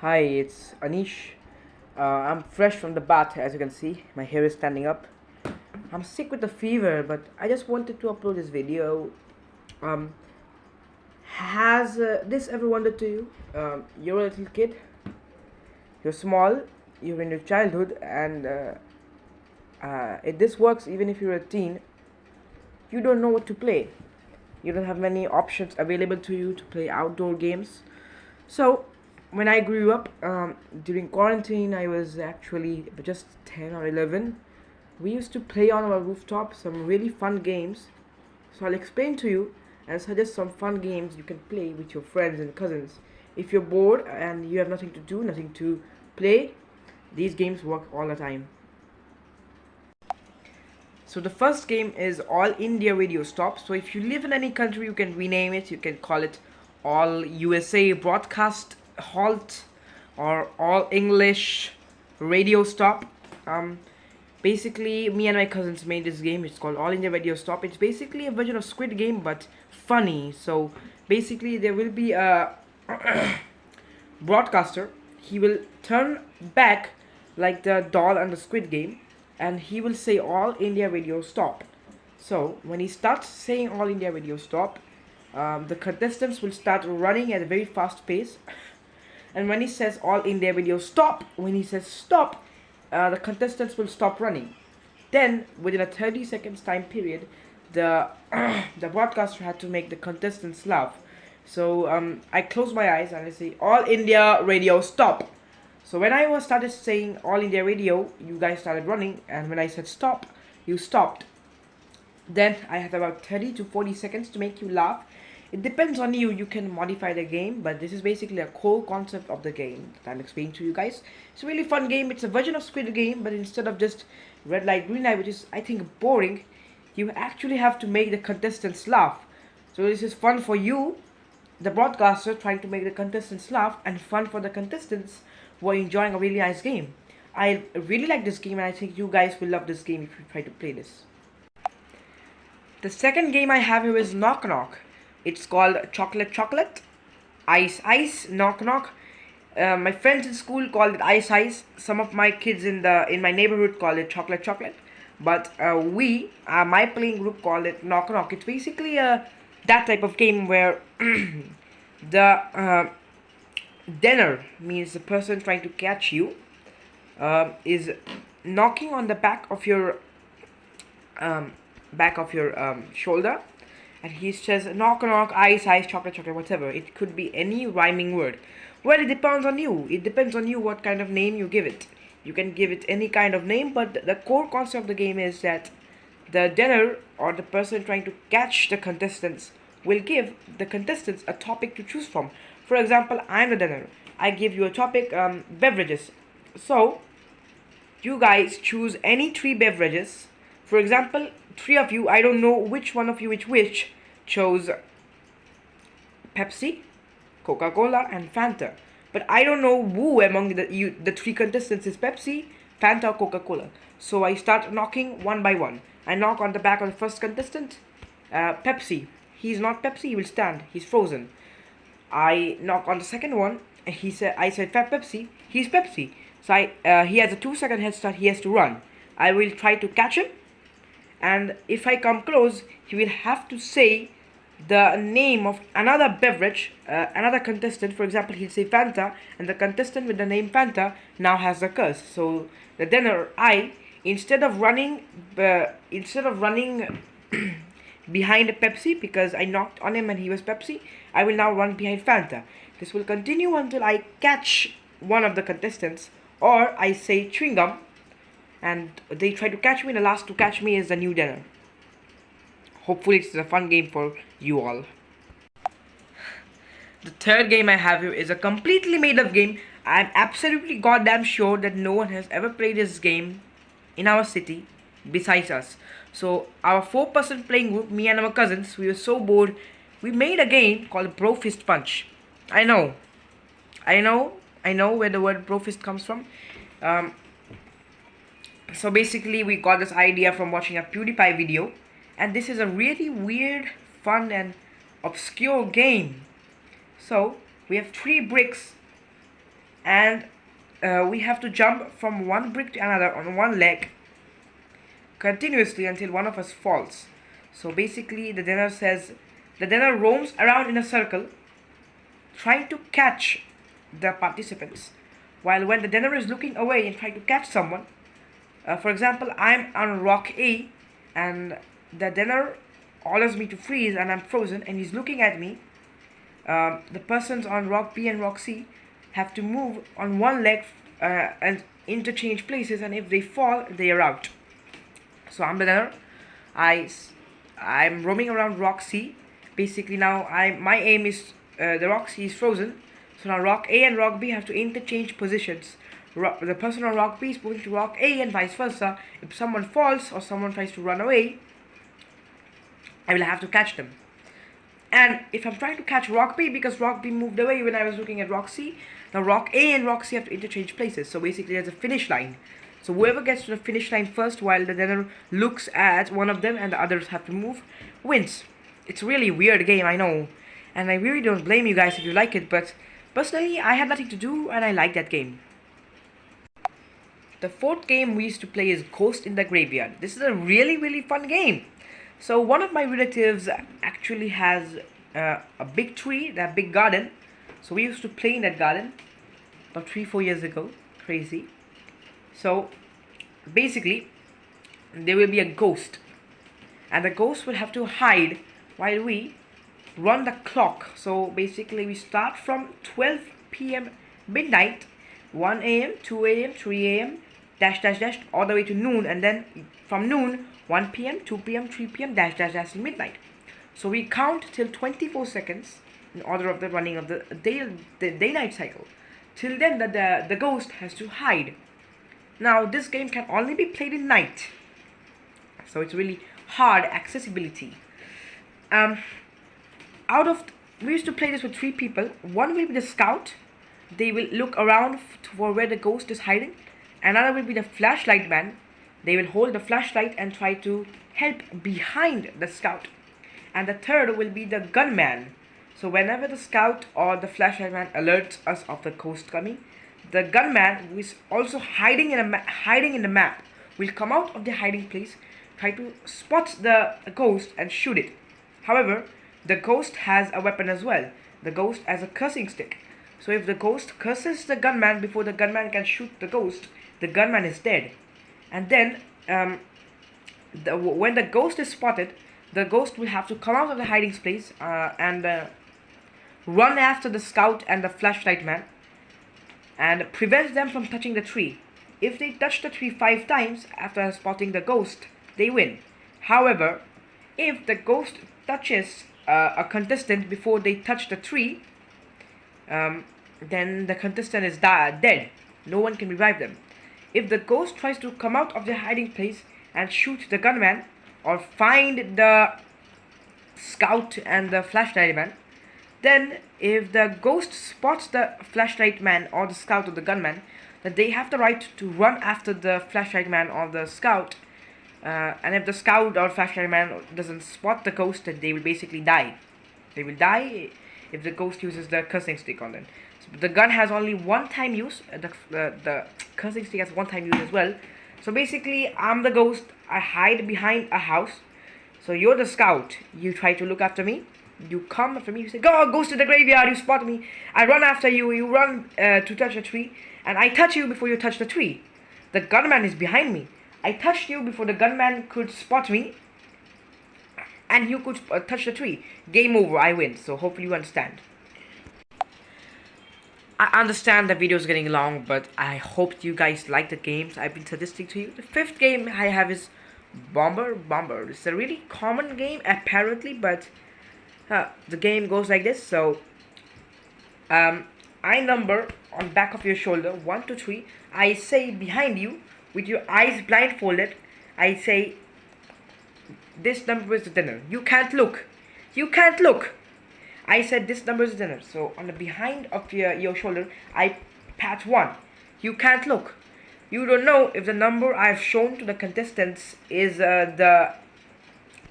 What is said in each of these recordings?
Hi, it's Anish. I'm fresh from the bath, as you can see. My hair is standing up. I'm sick with a fever, but I just wanted to upload this video. Um, has this ever wondered to you? You're a little kid, you're small, you're in your childhood, and this works even if you're a teen. You don't know what to play. You don't have many options available to you to play outdoor games. So, when I grew up, during quarantine, I was actually just 10 or 11. We used to play on our rooftop some really fun games. So, I'll explain to you and suggest some fun games you can play with your friends and cousins. If you're bored and you have nothing to do, nothing to play, these games work all the time. So the first game is All India Radio Stop. So if you live in any country, you can rename it. You can call it All USA Broadcast Halt or All English Radio Stop. Um, Basically, me and my cousins made this game. It's called All India Radio Stop. It's basically a version of Squid Game but funny. So basically, there will be a broadcaster. He will turn back like the doll and the Squid Game, and he will say All India Radio Stop. So when he starts saying All India Radio Stop, the contestants will start running at a very fast pace. And when he says All India Radio Stop, when he says stop, the contestants will stop running. Then within a 30 seconds time period, the the broadcaster had to make the contestants laugh. So I close my eyes and I say All India Radio Stop. So when I was started saying All India Radio, you guys started running, and when I said stop, you stopped. Then I had about 30 to 40 seconds to make you laugh. It depends on you. You can modify the game, but this is basically a core concept of the game that I'm explaining to you guys. It's a really fun game. It's a version of Squid Game, but instead of just red light, green light, which is I think boring, you actually have to make the contestants laugh. So this is fun for you, the broadcaster, trying to make the contestants laugh, and fun for the contestants who are enjoying a really nice game. I really like this game, and I think you guys will love this game if you try to play this. The second game I have here is Knock Knock. It's called Chocolate Chocolate, Ice Ice, Knock Knock. My friends in school called it Ice Ice. Some of my kids in my neighborhood call it Chocolate Chocolate. But my playing group called it Knock Knock. It's basically that type of game where the dinner means the person trying to catch you is knocking on the back of your shoulder, and he says knock knock, ice ice, chocolate chocolate, whatever. It could be any rhyming word. Well, it depends on you. It depends on you what kind of name you give it. You can give it any kind of name, but the core concept of the game is that the dinner or the person trying to catch the contestants will give the contestants a topic to choose from. For example, I'm the dinner. I give you a topic, beverages. So you guys choose any three beverages. For example, three of you, I don't know which one of you which chose Pepsi, Coca-Cola and Fanta. But I don't know who among the three contestants is Pepsi, Fanta or Coca-Cola. So I start knocking one by one. I knock on the back of the first contestant, Pepsi. He's not Pepsi, he will stand. He's frozen. I knock on the second one. I said Pepsi. He's Pepsi. So he has a 2 second head start. He has to run. I will try to catch him, and if I come close, he will have to say the name of another beverage, another contestant. For example, he'll say Fanta, and the contestant with the name Fanta now has the curse. So the dinner, instead of running behind Pepsi, because I knocked on him and he was Pepsi, I will now run behind Fanta. This will continue until I catch one of the contestants, or I say chewing gum, and they try to catch me. The last to catch me is the new dinner. Hopefully it's a fun game for you all. The third game I have here is a completely made up game. I'm absolutely goddamn sure that no one has ever played this game in our city besides us. So our 4-person playing group, me and our cousins, we were so bored, we made a game called Bro Fist Punch. I know where the word bro fist comes from. So basically we got this idea from watching a PewDiePie video, and this is a really weird, fun and obscure game. So we have 3 bricks and we have to jump from one brick to another on one leg continuously until one of us falls. So basically, the dinner roams around in a circle trying to catch the participants. While when the dinner is looking away and trying to catch someone, for example, I'm on rock A and the dinner orders me to freeze and I'm frozen and he's looking at me. The persons on rock B and rock C have to move on one leg and interchange places, and if they fall, they are out. So I'm the dinner. I'm roaming around rock C. Basically now my aim is the rock C is frozen. So now rock A and rock B have to interchange positions. The person on rock B is moving to rock A and vice versa. If someone falls or someone tries to run away, I will have to catch them. And if I'm trying to catch rock B, because rock B moved away when I was looking at rock C, now rock A and rock C have to interchange places. So basically there's a finish line. So whoever gets to the finish line first while the dinner looks at one of them and the others have to move, wins. It's a really weird game, I know. And I really don't blame you guys if you like it, but personally I had nothing to do and I like that game. The fourth game we used to play is Ghost in the Graveyard. This is a really fun game. So one of my relatives actually has a big tree, that big garden. So we used to play in that garden about 3-4 years ago. Crazy. So basically there will be a ghost and the ghost will have to hide while we run the clock. So basically we start from 12 p.m. midnight, 1 a.m., 2 a.m., 3 a.m. dash all the way to noon, and then from noon 1 p.m., 2 p.m., 3 p.m. dash till midnight. So we count till 24 seconds in order of the running of the day-night cycle. Till then the ghost has to hide. Now this game can only be played in night, so it's really hard accessibility. We used to play this with 3 people. One will be the scout. They will look around for where the ghost is hiding. Another will be the flashlight man. They will hold the flashlight and try to help behind the scout. And the third will be the gunman. So whenever the scout or the flashlight man alerts us of the ghost coming, the gunman, who is also hiding in the map, will come out of the hiding place, try to spot the ghost and shoot it. However, the ghost has a weapon as well. The ghost has a cursing stick. So if the ghost curses the gunman before the gunman can shoot the ghost, the gunman is dead. And then when the ghost is spotted, the ghost will have to come out of the hiding place and run after the scout and the flashlight man and prevent them from touching the tree. If they touch the tree 5 times after spotting the ghost, they win. However, if the ghost touches a contestant before they touch the tree, then the contestant is dead. No one can revive them. If the ghost tries to come out of the hiding place and shoot the gunman or find the scout and the flashlight man, then if the ghost spots the flashlight man or the scout or the gunman, then they have the right to run after the flashlight man or the scout. And if the scout or flashlight man doesn't spot the ghost, then they will basically die. They will die if the ghost uses the cursing stick on them. So the gun has only one-time use. The cursing stick has one-time use as well. So basically, I'm the ghost. I hide behind a house. So you're the scout. You try to look after me. You come after me. You say, "Go, ghost to the graveyard." You spot me. I run after you. You run to touch a tree, and I touch you before you touch the tree. The gunman is behind me. I touched you before the gunman could spot me, and you could touch the tree. Game over. I win. So hopefully you understand. I understand the video is getting long, but I hope you guys like the games I've been suggesting to you. The 5th game I have is Bomber. It's a really common game apparently, but the game goes like this. So I number on back of your shoulder 1 to 3. I say behind you with your eyes blindfolded. I say this number is the dinner. You can't look. I said this number is the dinner. So on the behind of your shoulder, I pat 1. You can't look. You don't know if the number I've shown to the contestants is the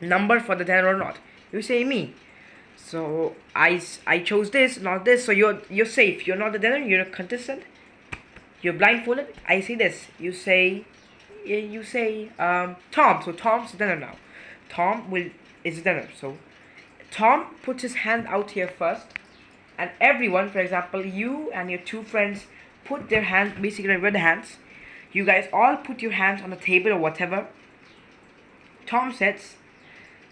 number for the dinner or not. You say me. So I chose this, not this. So you're safe. You're not the dinner. You're a contestant. You're blindfolded. I say this. You say, Tom. So Tom's the dinner now. Tom will is the dinner. So Tom puts his hand out here first, and everyone, for example, you and your two friends, put their hands, basically red hands. You guys all put your hands on the table or whatever. Tom says,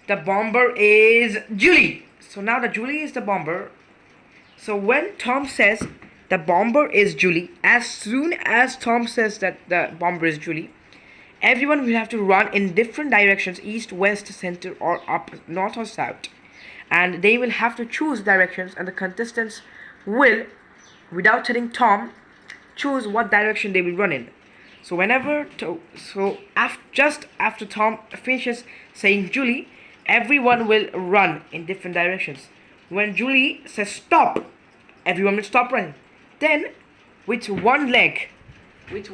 the bomber is Julie. So now the Julie is the bomber. So when Tom says the bomber is Julie, as soon as Tom says that the bomber is Julie, everyone will have to run in different directions, east, west, center, or up, north or south. And they will have to choose directions, and the contestants will, without telling Tom, choose what direction they will run in. So just after Tom finishes saying Julie, everyone will run in different directions. When Julie says stop, everyone will stop running. Then, with one leg, like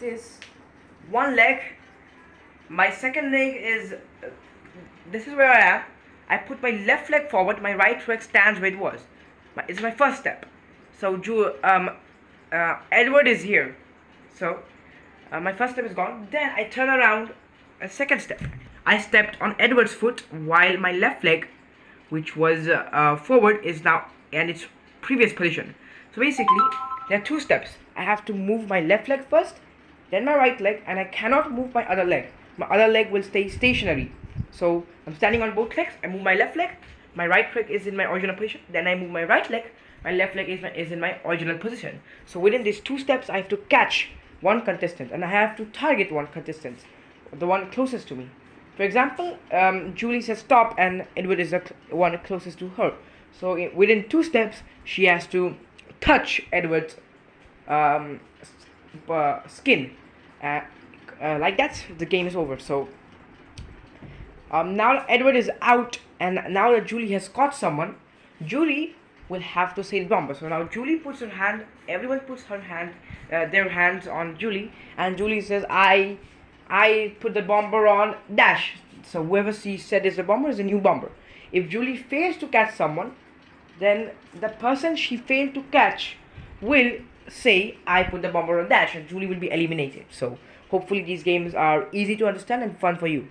this, one leg. My second leg is. This is where I am. I put my left leg forward. My right leg stands where it was. It's my first step. So Edward is here. So my first step is gone. Then I turn around. A second step. I stepped on Edward's foot while my left leg, which was forward, is now in its previous position. So basically, there are two steps. I have to move my left leg first, then my right leg, and I cannot move my other leg. My other leg will stay stationary. So I'm standing on both legs. I move my left leg. My right leg is in my original position. Then I move my right leg. My left leg is in my original position. So within these two steps, I have to catch one contestant, and I have to target one contestant, the one closest to me. For example, Julie says stop, and Edward is the one closest to her. So within two steps, she has to touch Edward's skin. Like that, the game is over. So now Edward is out, and now that Julie has caught someone, Julie will have to say the bomber. So now Julie puts her hand. Everyone puts their hands on Julie, and Julie says, "I put the bomber on dash." So whoever she said is the bomber is a new bomber. If Julie fails to catch someone, then the person she failed to catch will say, "I put the bomber on dash," and Julie will be eliminated. So hopefully these games are easy to understand and fun for you.